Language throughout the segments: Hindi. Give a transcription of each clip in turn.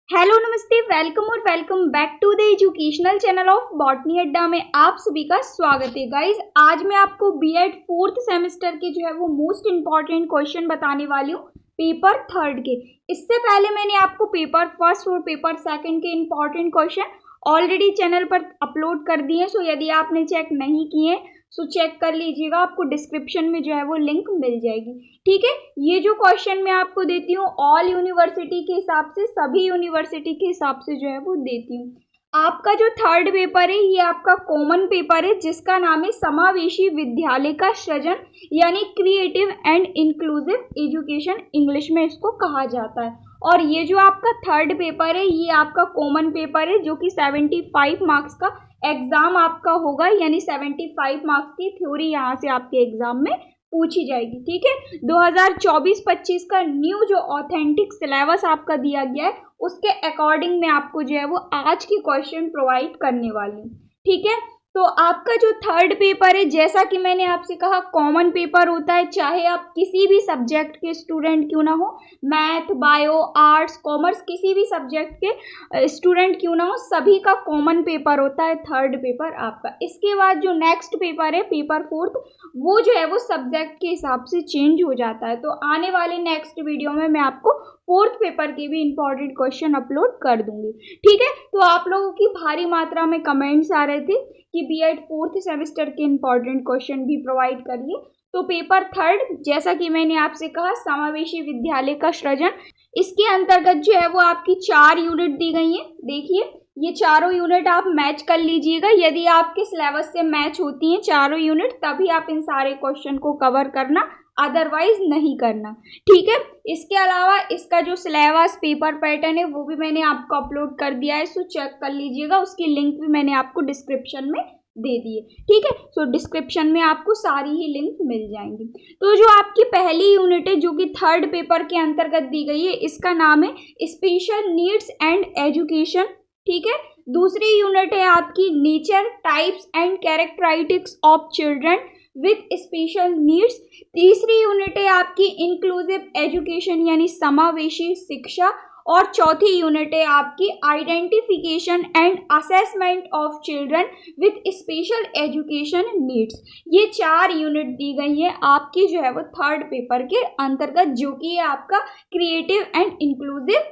हेलो नमस्ते, वेलकम और welcome back to the educational channel of Botany Adda में आप सभी का स्वागत है। गाइज, आज मैं आपको बीएड फोर्थ सेमेस्टर के जो है वो मोस्ट इम्पॉर्टेंट क्वेश्चन बताने वाली हूँ पेपर थर्ड के। इससे पहले मैंने आपको पेपर फर्स्ट और पेपर सेकंड के इम्पॉर्टेंट क्वेश्चन ऑलरेडी चैनल पर अपलोड कर दिए, सो यदि आपने चेक नहीं किए सो चेक कर लीजिएगा, आपको डिस्क्रिप्शन में जो है वो लिंक मिल जाएगी। ठीक है, ये जो क्वेश्चन मैं आपको देती हूँ ऑल यूनिवर्सिटी के हिसाब से, सभी यूनिवर्सिटी के हिसाब से जो है वो देती हूँ। आपका जो थर्ड पेपर है ये आपका कॉमन पेपर है, जिसका नाम है समावेशी विद्यालय का सृजन, यानी creative and inclusive education English में इसको कहा जाता है। और ये जो आपका थर्ड पेपर है ये आपका कॉमन पेपर है, जो कि 75 मार्क्स का एग्जाम आपका होगा, यानी 75 मार्क्स की थ्योरी यहाँ से आपके एग्जाम में पूछी जाएगी। ठीक है, 2024-25 का न्यू जो ऑथेंटिक सिलेबस आपका दिया गया है उसके अकॉर्डिंग मैं आपको जो है वो आज की क्वेश्चन प्रोवाइड करने वाली हूँ। ठीक है, तो आपका जो थर्ड पेपर है, जैसा कि मैंने आपसे कहा कॉमन पेपर होता है, चाहे आप किसी भी सब्जेक्ट के स्टूडेंट क्यों ना हो, मैथ, बायो, आर्ट्स, कॉमर्स, किसी भी सब्जेक्ट के स्टूडेंट क्यों ना हो, सभी का कॉमन पेपर होता है थर्ड पेपर आपका। इसके बाद जो नेक्स्ट पेपर है पेपर फोर्थ, वो जो है वो सब्जेक्ट के हिसाब से चेंज हो जाता है। तो आने वाले नेक्स्ट वीडियो में मैं आपको फोर्थ पेपर के भी इंपॉर्टेंट क्वेश्चन अपलोड कर दूंगी। ठीक है, तो आप लोगों की भारी मात्रा में कमेंट्स आ रहे थे कि बीएड फोर्थ सेमेस्टर के इंपॉर्टेंट क्वेश्चन भी प्रोवाइड करिए। तो पेपर थर्ड, जैसा कि मैंने आपसे कहा समावेशी विद्यालय का सृजन, इसके अंतर्गत जो है वो आपकी 4 यूनिट दी गई है। देखिए, ये चारों यूनिट आप मैच कर लीजिएगा, यदि आपके सिलेबस से मैच होती हैं चारों यूनिट तभी आप इन सारे क्वेश्चन को कवर करना, अदरवाइज नहीं करना। ठीक है, इसके अलावा इसका जो सिलेबस पेपर पैटर्न है वो भी मैंने आपको अपलोड कर दिया है, सो चेक कर लीजिएगा, उसकी लिंक भी मैंने आपको डिस्क्रिप्शन में दे दिए। ठीक है, सो डिस्क्रिप्शन में आपको सारी ही लिंक मिल जाएंगी। तो जो आपकी पहली यूनिट है जो कि थर्ड पेपर के अंतर्गत दी गई है, इसका नाम है स्पेशल नीड्स एंड एजुकेशन। ठीक है, दूसरी यूनिट है आपकी nature, types and characteristics of children with special needs. तीसरी यूनिट है आपकी इंक्लूसिव एजुकेशन यानी समावेशी शिक्षा। और चौथी यूनिट है आपकी identification and assessment of children with special education needs. ये 4 यूनिट दी गई है आपकी जो है वो थर्ड पेपर के अंतर्गत, जो कि है आपका क्रिएटिव एंड इंक्लूसिव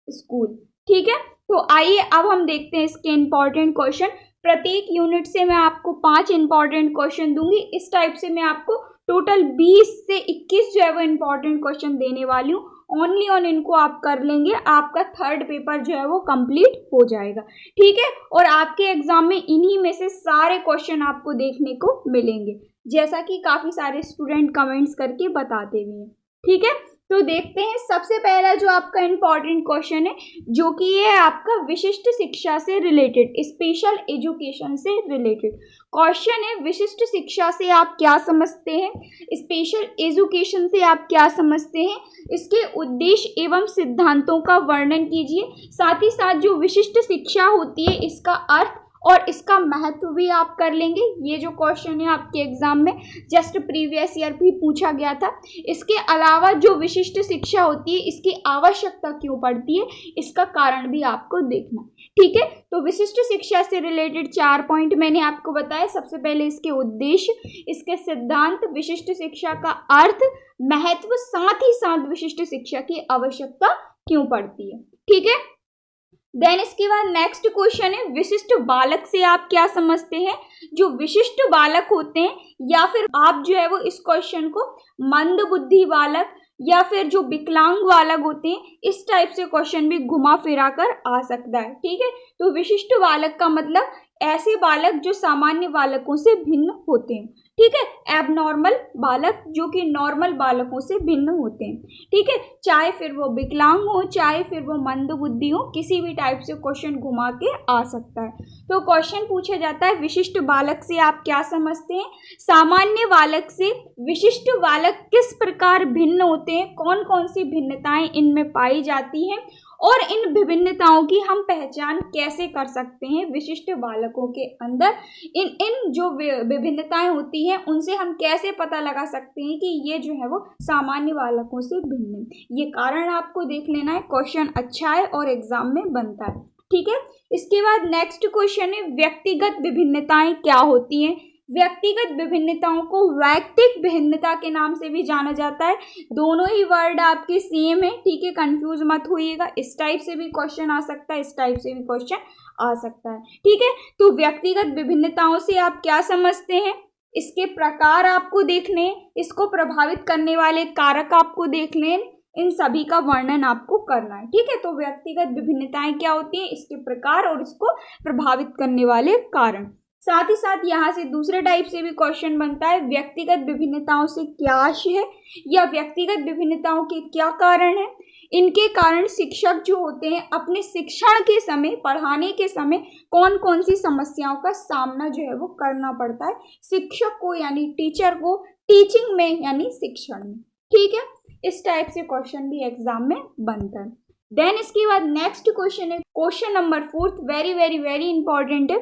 स्कूल। ठीक है, तो आइए अब हम देखते हैं इसके इंपॉर्टेंट क्वेश्चन। प्रत्येक यूनिट से मैं आपको 5 इंपॉर्टेंट क्वेश्चन दूंगी। इस टाइप से मैं आपको टोटल 20 से 21 जो है वो इंपॉर्टेंट क्वेश्चन देने वाली हूँ। ओनली ऑन इनको आप कर लेंगे, आपका थर्ड पेपर जो है वो कंप्लीट हो जाएगा। ठीक है, और आपके एग्जाम में इन्हीं में से सारे क्वेश्चन आपको देखने को मिलेंगे, जैसा कि काफी सारे स्टूडेंट कमेंट्स करके बताते भी हैं। ठीक है, तो देखते हैं सबसे पहला जो आपका इम्पॉर्टेंट क्वेश्चन है, जो कि ये आपका विशिष्ट शिक्षा से रिलेटेड, स्पेशल एजुकेशन से रिलेटेड क्वेश्चन है। विशिष्ट शिक्षा से आप क्या समझते हैं, स्पेशल एजुकेशन से आप क्या समझते हैं, इसके उद्देश्य एवं सिद्धांतों का वर्णन कीजिए। साथ ही साथ जो विशिष्ट शिक्षा होती है इसका अर्थ और इसका महत्व भी आप कर लेंगे। ये जो क्वेश्चन है आपके एग्जाम में जस्ट प्रीवियस ईयर भी पूछा गया था। इसके अलावा जो विशिष्ट शिक्षा होती है इसकी आवश्यकता क्यों पड़ती है, इसका कारण भी आपको देखना। ठीक है, तो विशिष्ट शिक्षा से रिलेटेड 4 पॉइंट मैंने आपको बताया। सबसे पहले इसके उद्देश्य, इसके सिद्धांत, विशिष्ट शिक्षा का अर्थ, महत्व, साथ ही साथ विशिष्ट शिक्षा की आवश्यकता क्यों पड़ती है। ठीक है, देन इसके बाद नेक्स्ट क्वेश्चन है विशिष्ट बालक से आप क्या समझते हैं। जो विशिष्ट बालक होते हैं, या फिर आप जो है वो इस क्वेश्चन को मंद बुद्धि बालक या फिर जो विकलांग बालक होते हैं, इस टाइप से क्वेश्चन भी घुमा फिरा कर आ सकता है। ठीक है, तो विशिष्ट बालक का मतलब ऐसे बालक जो सामान्य बालकों से भिन्न होते हैं। ठीक है, एबनॉर्मल बालक जो कि नॉर्मल बालकों से भिन्न होते हैं। ठीक है, चाहे फिर वो विकलांग हो, चाहे फिर वो मंदबुद्धि हो, किसी भी टाइप से क्वेश्चन घुमा के आ सकता है। तो क्वेश्चन पूछा जाता है विशिष्ट बालक से आप क्या समझते हैं। सामान्य बालक से विशिष्ट बालक किस प्रकार भिन्न होते हैं, कौन कौन सी भिन्नताएं इनमें पाई जाती हैं, और इन विभिन्नताओं की हम पहचान कैसे कर सकते हैं विशिष्ट बालकों के अंदर। इन जो विभिन्नताएं होती हैं उनसे हम कैसे पता लगा सकते हैं कि ये जो है वो सामान्य बालकों से भिन्न है। ये कारण आपको देख लेना है, क्वेश्चन अच्छा है और एग्जाम में बनता है। ठीक है, इसके बाद नेक्स्ट क्वेश्चन है व्यक्तिगत विभिन्नताएं क्या होती हैं। व्यक्तिगत विभिन्नताओं को वैयक्तिक भिन्नता के नाम से भी जाना जाता है। दोनों ही वर्ड आपके सेम है, ठीक है, कंफ्यूज मत होइएगा। इस टाइप से भी क्वेश्चन आ सकता है, इस टाइप से भी क्वेश्चन आ सकता है। ठीक है, तो व्यक्तिगत विभिन्नताओं से आप क्या समझते हैं, इसके प्रकार आपको देखने हैं, इसको प्रभावित करने वाले कारक आपको देखने हैं, इन सभी का वर्णन आपको करना है। ठीक है, तो व्यक्तिगत विभिन्नताएं क्या होती हैं, इसके प्रकार और इसको प्रभावित करने वाले कारण। साथ ही साथ यहाँ से दूसरे टाइप से भी क्वेश्चन बनता है, व्यक्तिगत विभिन्नताओं से क्या आशय है या व्यक्तिगत विभिन्नताओं के क्या कारण है। इनके कारण शिक्षक जो होते हैं अपने शिक्षण के समय, पढ़ाने के समय कौन कौन सी समस्याओं का सामना जो है वो करना पड़ता है शिक्षक को, यानी टीचर को, टीचिंग में यानी शिक्षण में। ठीक है, इस टाइप से क्वेश्चन भी एग्जाम में बनता है। देन इसके बाद नेक्स्ट क्वेश्चन है question number 4, very very very important है।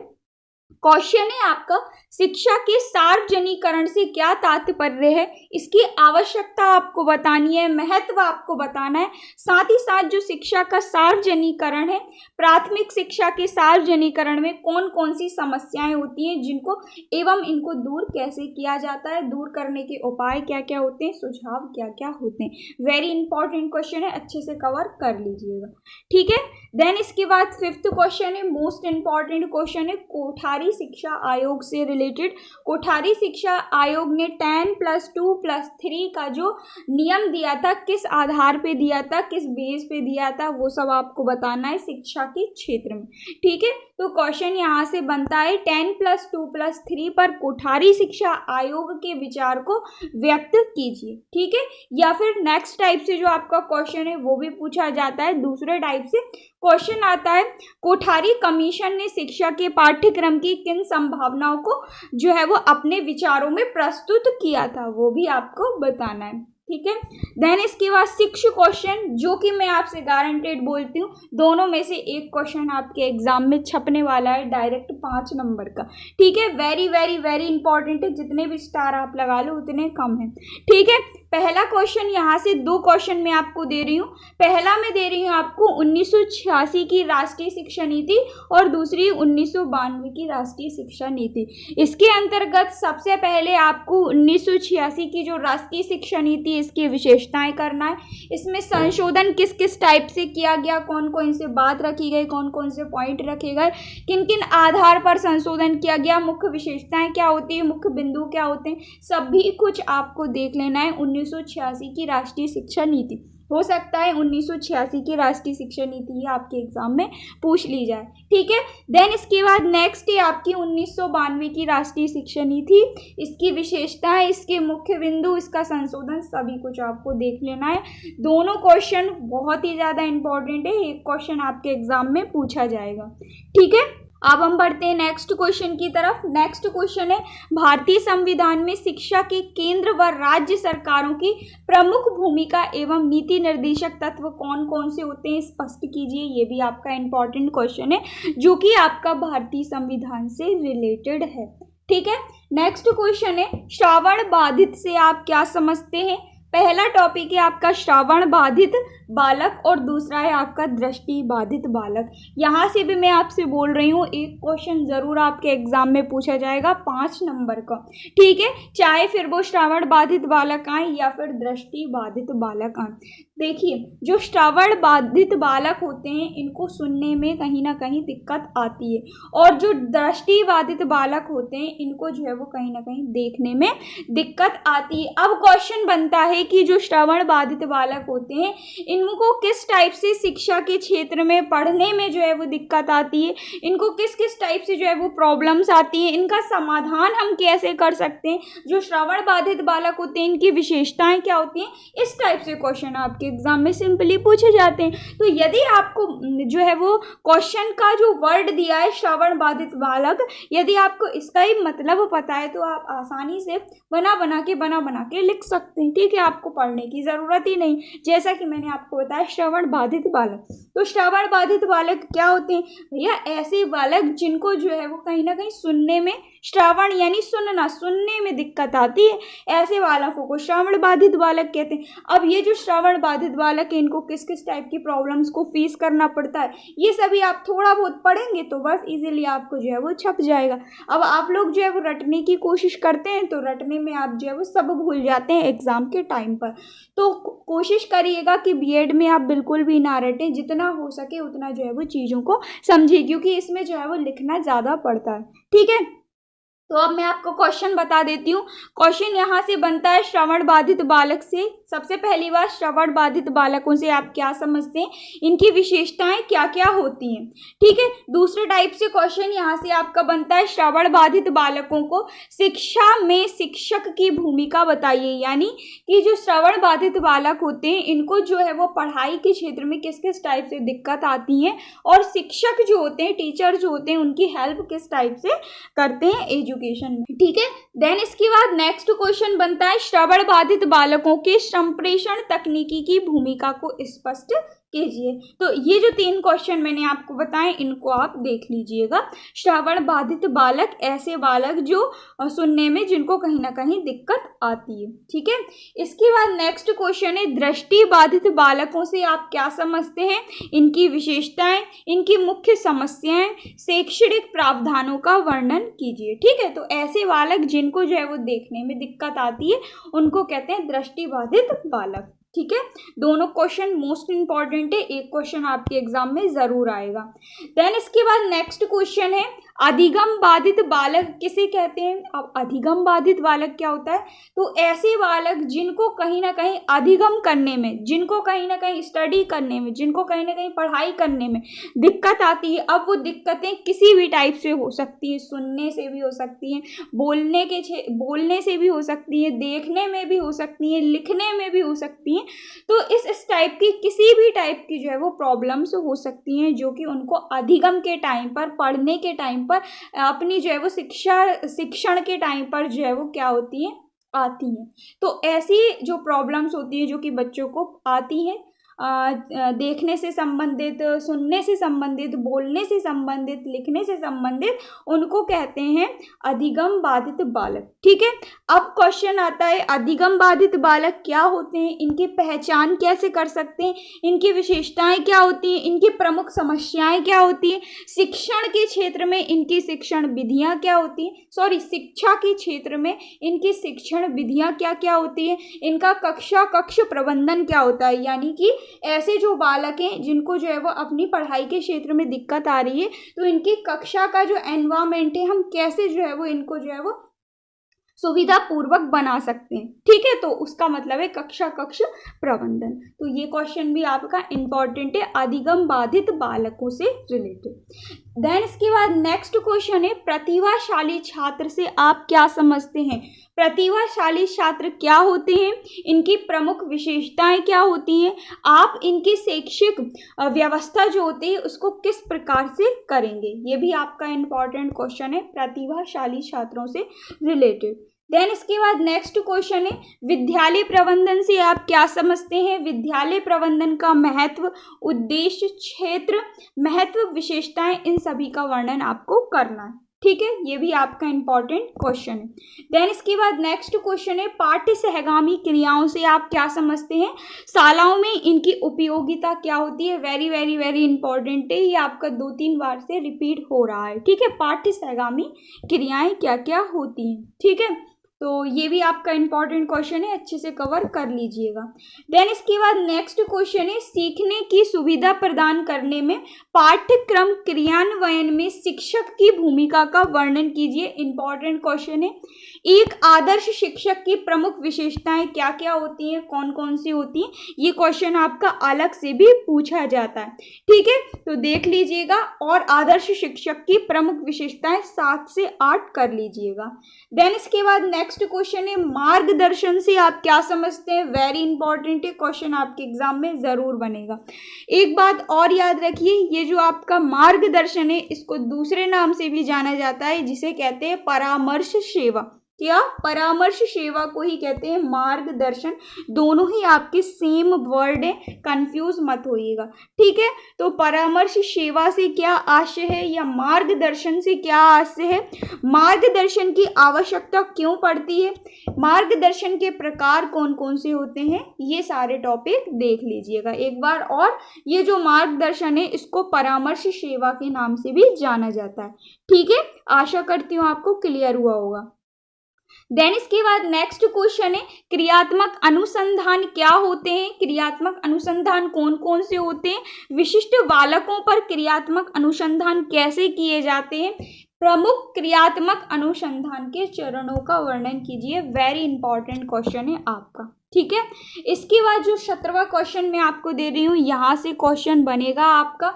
क्वेश्चन है आपका, शिक्षा के सार्वजनिकरण से क्या तात्पर्य है, इसकी आवश्यकता आपको बतानी है, महत्व आपको बताना है। साथ ही साथ जो शिक्षा का सार्वजनिकरण है, प्राथमिक शिक्षा के सार्वजनिकरण में कौन कौन सी समस्याएं होती हैं जिनको एवं इनको दूर कैसे किया जाता है, दूर करने के उपाय क्या क्या होते हैं, सुझाव क्या क्या होते हैं। वेरी इंपॉर्टेंट क्वेश्चन है, अच्छे से कवर कर लीजिएगा। ठीक है, देन इसके बाद 5th क्वेश्चन है, मोस्ट इंपॉर्टेंट क्वेश्चन है, कोठारी शिक्षा आयोग से रिलेटेड। कोठारी शिक्षा आयोग ने 10+2+3 का जो नियम दिया था, किस आधार पे दिया था, किस बेस पे दिया था, वो सब आपको बताना है शिक्षा के क्षेत्र में। ठीक है, तो क्वेश्चन यहाँ से बनता है 10+2+3 पर कोठारी शिक्षा आयोग के विचार को व्यक्त कीजिए। ठीक है, या फिर नेक्स्ट टाइप से जो आपका क्वेश्चन है वो भी पूछा जाता है। दूसरे टाइप से क्वेश्चन आता है, कोठारी कमीशन ने शिक्षा के पाठ्यक्रम की किन संभावनाओं को जो है वो अपने विचारों में प्रस्तुत किया था, वो भी आपको बताना है। ठीक है, देन इसके बाद 6 क्वेश्चन, जो कि मैं आपसे गारंटेड बोलती हूँ दोनों में से एक क्वेश्चन आपके एग्जाम में छपने वाला है, डायरेक्ट 5 नंबर का। ठीक है, वेरी वेरी वेरी इंपॉर्टेंट है, जितने भी स्टार आप लगा लो उतने कम है। ठीक है, पहला क्वेश्चन यहाँ से 2 क्वेश्चन मैं आपको दे रही हूँ। पहला मैं दे रही हूँ आपको 1986 की राष्ट्रीय शिक्षा नीति और दूसरी 1992 की राष्ट्रीय शिक्षा नीति। इसके अंतर्गत सबसे पहले आपको 1986 की जो राष्ट्रीय शिक्षा नीति इसकी विशेषताएं करना है। इसमें संशोधन किस किस टाइप से किया गया, कौन कौन से बात रखी गई, कौन कौन से पॉइंट रखे गए, किन किन आधार पर संशोधन किया गया, मुख्य विशेषताएं क्या होती है, मुख्य बिंदु क्या होते हैं, सभी कुछ आपको देख लेना है। 1986 की राष्ट्रीय शिक्षा नीति, हो सकता है 1986 की राष्ट्रीय शिक्षा नीति ही आपके एग्जाम में पूछ ली जाए। ठीक है, देन इसके बाद नेक्स्ट है आपकी 1992 की राष्ट्रीय शिक्षा नीति, इसकी विशेषताएं, इसके मुख्य बिंदु, इसका संशोधन, सभी कुछ आपको देख लेना है। दोनों क्वेश्चन बहुत ही ज़्यादा इंपॉर्टेंट है, एक क्वेश्चन आपके एग्जाम में पूछा जाएगा। ठीक है, अब हम बढ़ते हैं नेक्स्ट क्वेश्चन की तरफ। नेक्स्ट क्वेश्चन है, भारतीय संविधान में शिक्षा के केंद्र व राज्य सरकारों की प्रमुख भूमिका एवं नीति निर्देशक तत्व कौन कौन से होते हैं, स्पष्ट कीजिए। ये भी आपका इंपॉर्टेंट क्वेश्चन है जो कि आपका भारतीय संविधान से रिलेटेड है। ठीक है, नेक्स्ट क्वेश्चन है, श्रवण बाधित से आप क्या समझते हैं। पहला टॉपिक है आपका श्रवण बाधित बालक और दूसरा है आपका दृष्टि बाधित बालक। यहाँ से भी मैं आपसे बोल रही हूँ एक क्वेश्चन जरूर आपके एग्जाम में पूछा जाएगा 5 नंबर का। ठीक है, चाहे फिर वो श्रवण बाधित बालक आए या फिर दृष्टि बाधित बालक आए। देखिए, जो श्रवण बाधित बालक होते हैं इनको सुनने में कहीं ना कहीं दिक्कत आती है, और जो दृष्टि बाधित बालक होते हैं इनको जो है वो कहीं ना कहीं देखने में दिक्कत आती है। अब क्वेश्चन बनता है कि जो श्रवण बाधित बालक होते हैं इनको किस टाइप से शिक्षा के क्षेत्र में पढ़ने में जो है वो दिक्कत आती है, इनको किस किस टाइप से जो है वो प्रॉब्लम्स आती हैं, इनका समाधान हम कैसे कर सकते हैं, जो श्रवण बाधित बालक होते हैं इनकी विशेषताएं क्या होती हैं, इस टाइप से क्वेश्चन आपके एग्जाम में सिंपली पूछे जाते हैं। तो यदि आपको जो है वो क्वेश्चन का जो वर्ड दिया है श्रवण बाधित बालक, यदि आपको इसका ही मतलब पता है तो आप आसानी से बना बना के लिख सकते हैं। ठीक है, आपको पढ़ने की ज़रूरत ही नहीं, जैसा कि मैंने आपको आपको बताया श्रवण बाधित बालक। तो श्रवण बाधित बालक क्या होते हैं भैया? ऐसे बालक जिनको जो है वो कहीं ना कहीं सुनने में, श्रवण यानी सुनना, सुनने में दिक्कत आती है, ऐसे बालकों को श्रवण बाधित बालक कहते हैं। अब ये जो श्रवण बाधित बालक है, इनको किस किस टाइप की प्रॉब्लम्स को फेस करना पड़ता है, ये सभी आप थोड़ा बहुत पढ़ेंगे तो बस इजीली आपको जो है वो छप जाएगा। अब आप लोग जो है वो रटने की कोशिश करते हैं तो रटने में आप जो है वो सब भूल जाते हैं एग्जाम के टाइम पर। तो कोशिश करिएगा कि बीएड में आप बिल्कुल भी ना रटें, जितना हो सके उतना जो है वो चीज़ों को समझिए, क्योंकि इसमें जो है वो लिखना ज़्यादा पड़ता है। ठीक है, तो अब मैं आपको क्वेश्चन बता देती हूँ। क्वेश्चन यहाँ से बनता है श्रवण बाधित बालक से। सबसे पहली बात, श्रवण बाधित बालकों से आप क्या समझते हैं, इनकी विशेषताएं क्या क्या होती हैं। ठीक है, दूसरे टाइप से क्वेश्चन यहाँ से आपका बनता है, श्रवण बाधित बालकों को शिक्षा में शिक्षक की भूमिका बताइए। यानी कि जो श्रवण बाधित बालक होते हैं, इनको जो है वो पढ़ाई के क्षेत्र में किस किस टाइप से दिक्कत आती है, और शिक्षक जो होते हैं, टीचर जो होते हैं, उनकी हेल्प किस टाइप से करते हैं एजुकेशन में। ठीक है, देन इसके बाद नेक्स्ट क्वेश्चन बनता है, श्रवण बाधित बालकों के संप्रेषण तकनीकी की भूमिका को स्पष्ट कीजिए। तो ये जो 3 क्वेश्चन मैंने आपको बताए, इनको आप देख लीजिएगा। श्रवण बाधित बालक, ऐसे बालक जो सुनने में जिनको कहीं ना कहीं दिक्कत आती है। ठीक है, इसके बाद नेक्स्ट क्वेश्चन है, दृष्टि बाधित बालकों से आप क्या समझते हैं, इनकी विशेषताएं, इनकी मुख्य समस्याएं, शैक्षणिक प्रावधानों का वर्णन कीजिए। ठीक है, तो ऐसे बालक जिनको जो है वो देखने में दिक्कत आती है, उनको कहते हैं दृष्टि बाधित बालक। ठीक है, दोनों क्वेश्चन मोस्ट इंपॉर्टेंट है, एक क्वेश्चन आपके एग्जाम में जरूर आएगा। देन इसके बाद नेक्स्ट क्वेश्चन है, अधिगम बाधित बालक किसे कहते हैं। अब अधिगम बाधित बालक क्या होता है, तो ऐसे बालक जिनको कहीं ना कहीं अधिगम करने में, जिनको कहीं ना कहीं स्टडी करने में, जिनको कहीं ना कहीं पढ़ाई करने में दिक्कत आती है। अब वो दिक्कतें किसी भी टाइप से हो सकती है, सुनने से भी हो सकती हैं, बोलने से भी हो सकती है, देखने में भी हो सकती है, लिखने में भी हो सकती हैं। तो इस टाइप की किसी भी टाइप की जो है वो प्रॉब्लम्स हो सकती हैं, जो कि उनको अधिगम के टाइम पर, पढ़ने के टाइम पर, अपनी जो है वो शिक्षण के टाइम पर जो है वो क्या होती है, आती हैं। तो ऐसी जो प्रॉब्लम्स होती है जो कि बच्चों को आती हैं, देखने से संबंधित, सुनने से संबंधित, बोलने से संबंधित, लिखने से संबंधित, उनको कहते हैं अधिगम बाधित बालक। ठीक है, अब क्वेश्चन आता है, अधिगम बाधित बालक क्या होते हैं, इनकी पहचान कैसे कर सकते हैं, इनकी विशेषताएं क्या होती हैं, इनकी प्रमुख समस्याएं क्या होती हैं, शिक्षण के क्षेत्र में इनकी शिक्षण विधियां क्या होती हैं, शिक्षा के क्षेत्र में इनकी शिक्षण विधियां क्या क्या होती है, इनका कक्ष प्रबंधन क्या होता है। यानी कि ऐसे जो बालक हैं जिनको जो है वो अपनी पढ़ाई के क्षेत्र में दिक्कत आ रही है, तो इनकी कक्षा का जो एनवायरमेंट है, हम कैसे जो है वो इनको जो है वो सुविधा पूर्वक बना सकते हैं। ठीक है, तो उसका मतलब है कक्ष प्रबंधन। तो ये क्वेश्चन भी आपका इंपॉर्टेंट है, अधिगम बाधित बालकों से रिलेटेड। देन इसके बाद नेक्स्ट क्वेश्चन है, प्रतिभाशाली छात्र से आप क्या समझते हैं। प्रतिभाशाली छात्र क्या होते हैं, इनकी प्रमुख विशेषताएं क्या होती हैं, आप इनकी शैक्षिक व्यवस्था जो होती है उसको किस प्रकार से करेंगे। ये भी आपका इंपॉर्टेंट क्वेश्चन है, प्रतिभाशाली छात्रों से रिलेटेड। देन इसके बाद नेक्स्ट क्वेश्चन है, विद्यालय प्रबंधन से आप क्या समझते हैं। विद्यालय प्रबंधन का महत्व, उद्देश्य, क्षेत्र, महत्व, विशेषताएं, इन सभी का वर्णन आपको करना है। ठीक है, ये भी आपका इंपॉर्टेंट क्वेश्चन है। देन इसके बाद नेक्स्ट क्वेश्चन है, पाठ्य सहगामी क्रियाओं से आप क्या समझते हैं, शालाओं में इनकी उपयोगिता क्या होती है। वेरी वेरी वेरी इंपॉर्टेंट है, ये आपका 2-3 बार से रिपीट हो रहा है। ठीक है, पाठ्य सहगामी क्रियाएं क्या क्या होती हैं। ठीक है, तो ये भी आपका इंपॉर्टेंट क्वेश्चन है, अच्छे से कवर कर लीजिएगा। देन इसके बाद नेक्स्ट क्वेश्चन है, सीखने की सुविधा प्रदान करने में पाठ्यक्रम क्रियान्वयन में शिक्षक की भूमिका का वर्णन कीजिए। इंपॉर्टेंट क्वेश्चन है। एक आदर्श शिक्षक की प्रमुख विशेषताएं क्या क्या होती हैं, कौन कौन सी होती हैं, ये क्वेश्चन आपका अलग से भी पूछा जाता है। ठीक है, तो देख लीजिएगा, और आदर्श शिक्षक की प्रमुख विशेषताएं 7 से 8 कर लीजिएगा। देन इसके बाद नेक्स्ट क्वेश्चन है, मार्गदर्शन से आप क्या समझते हैं। वेरी इंपॉर्टेंट है, क्वेश्चन आपके एग्जाम में जरूर बनेगा। एक बात और याद रखिए, ये जो आपका मार्गदर्शन है, इसको दूसरे नाम से भी जाना जाता है, जिसे कहते हैं परामर्श सेवा। क्या? परामर्श सेवा को ही कहते हैं मार्गदर्शन। दोनों ही आपके सेम वर्ड है, कंफ्यूज मत होइएगा, ठीक है। तो परामर्श सेवा से क्या आशय है या मार्गदर्शन से क्या आशय है, मार्गदर्शन की आवश्यकता क्यों पड़ती है, मार्गदर्शन के प्रकार कौन कौन से होते हैं, ये सारे टॉपिक देख लीजिएगा एक बार। और ये जो मार्गदर्शन है इसको परामर्श सेवा के नाम से भी जाना जाता है, ठीक है। आशा करती हूँ आपको क्लियर हुआ होगा। देन इसके बाद नेक्स्ट क्वेश्चन है क्रियात्मक अनुसंधान क्या होते हैं, क्रियात्मक अनुसंधान कौन कौन से होते हैं, विशिष्ट बालकों पर क्रियात्मक अनुसंधान कैसे किए जाते हैं, प्रमुख क्रियात्मक अनुसंधान के चरणों का वर्णन कीजिए। वेरी इंपॉर्टेंट क्वेश्चन है आपका, ठीक है। इसके बाद जो 17वां क्वेश्चन मैं आपको दे रही हूँ, यहाँ से क्वेश्चन बनेगा आपका।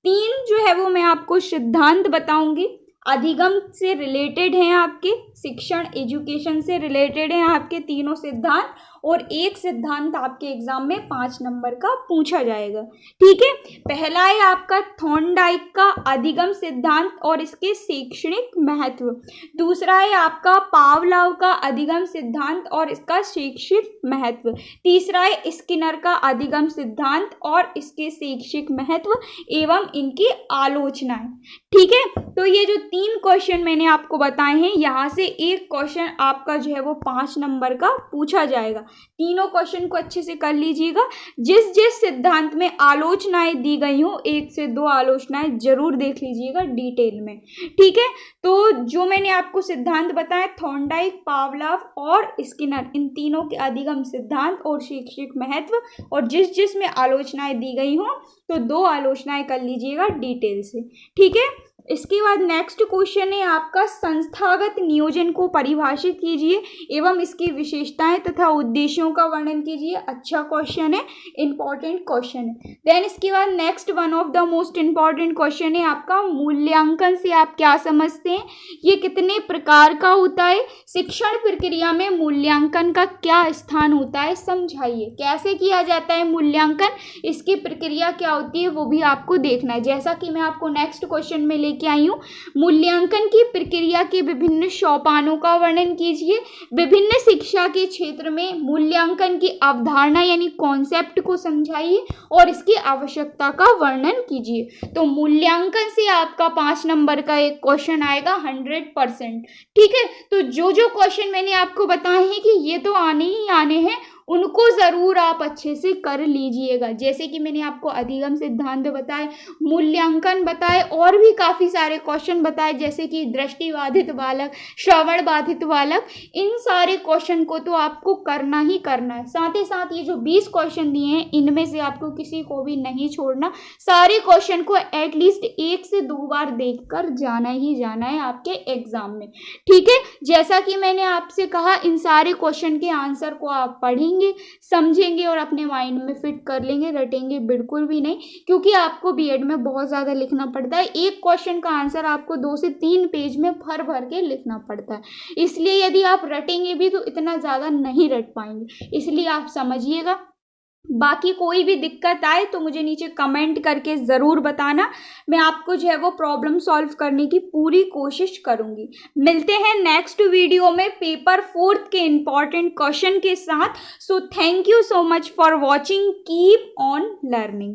3 जो है वो मैं आपको सिद्धांत बताऊंगी, अधिगम से रिलेटेड हैं आपके, शिक्षण एजुकेशन से रिलेटेड हैं आपके तीनों सिद्धांत, और एक सिद्धांत आपके एग्जाम में 5 नंबर का पूछा जाएगा, ठीक है। पहला है आपका थॉर्नडाइक का अधिगम सिद्धांत और इसके शैक्षणिक महत्व। दूसरा है आपका पावलोव का अधिगम सिद्धांत और इसका शैक्षिक महत्व। तीसरा है स्किनर का अधिगम सिद्धांत और इसके शैक्षिक महत्व एवं इनकी आलोचनाएं, ठीक है। तो ये जो 3 क्वेश्चन मैंने आपको बताए हैं, यहाँ से एक क्वेश्चन आपका जो है वो 5 नंबर का पूछा जाएगा। तीनों क्वेश्चन को अच्छे से कर लीजिएगा। जिस जिस सिद्धांत में आलोचनाएं दी गई हो, 1 से 2 आलोचनाएं जरूर देख लीजिएगा डिटेल में, ठीक है। तो जो मैंने आपको सिद्धांत बताया थॉर्नडाइक, पावलोव और स्किनर, इन तीनों के अधिगम सिद्धांत और शैक्षिक महत्व, और जिस जिस में आलोचनाएं दी गई हो तो 2 आलोचनाएं कर लीजिएगा डिटेल से, ठीक है। इसके बाद नेक्स्ट क्वेश्चन है आपका संस्थागत नियोजन को परिभाषित कीजिए एवं इसकी विशेषताएं तथा उद्देश्यों का वर्णन कीजिए। अच्छा क्वेश्चन है, इंपॉर्टेंट क्वेश्चन है। देन इसके बाद next one of the most important question है आपका मूल्यांकन से आप क्या समझते हैं, ये कितने प्रकार का होता है, शिक्षण प्रक्रिया में मूल्यांकन का क्या स्थान होता है, समझाइए कैसे किया जाता है मूल्यांकन, इसकी प्रक्रिया क्या होती है वो भी आपको देखना है। जैसा कि मैं आपको नेक्स्ट क्वेश्चन में लेके आई हूँ, मूल्यांकन की प्रक्रिया के विभिन्न सोपानों का वर्णन कीजिए, विभिन्न शिक्षा के क्षेत्र में मूल्यांकन की अवधारणा यानी कॉन्सेप्ट को समझाइए और इसकी आवश्यकता का वर्णन कीजिए। तो मूल्यांकन से आपका 5 नंबर का एक क्वेश्चन आएगा 100%, ठीक है। तो जो जो क्वेश्चन मैंने आपको बताए हैं कि ये तो आने ही आने हैं, उनको ज़रूर आप अच्छे से कर लीजिएगा। जैसे कि मैंने आपको अधिगम सिद्धांत बताए, मूल्यांकन बताए, और भी काफ़ी सारे क्वेश्चन बताए जैसे कि दृष्टि बाधित बालक, श्रवण बाधित बालक, इन सारे क्वेश्चन को तो आपको करना ही करना है। साथ ही साथ ये जो 20 क्वेश्चन दिए हैं इनमें से आपको किसी को भी नहीं छोड़ना, सारे क्वेश्चन को एटलीस्ट 1 से 2 बार देख कर जाना ही जाना है आपके एग्जाम में, ठीक है। जैसा कि मैंने आपसे कहा, इन सारे क्वेश्चन के आंसर को आप पढ़ेंगे, समझेंगे और अपने माइंड में फिट कर लेंगे, रटेंगे बिल्कुल भी नहीं, क्योंकि आपको बीएड में बहुत ज़्यादा लिखना पड़ता है। एक क्वेश्चन का आंसर आपको 2 से 3 पेज में भर भर के लिखना पड़ता है, इसलिए यदि आप रटेंगे भी तो इतना ज़्यादा नहीं रट पाएंगे, इसलिए आप समझिएगा। बाकी कोई भी दिक्कत आए तो मुझे नीचे कमेंट करके ज़रूर बताना, मैं आपको जो है वो प्रॉब्लम सॉल्व करने की पूरी कोशिश करूँगी। मिलते हैं नेक्स्ट वीडियो में पेपर 4 के इम्पॉर्टेंट क्वेश्चन के साथ। So thank you so much for watching, keep on learning.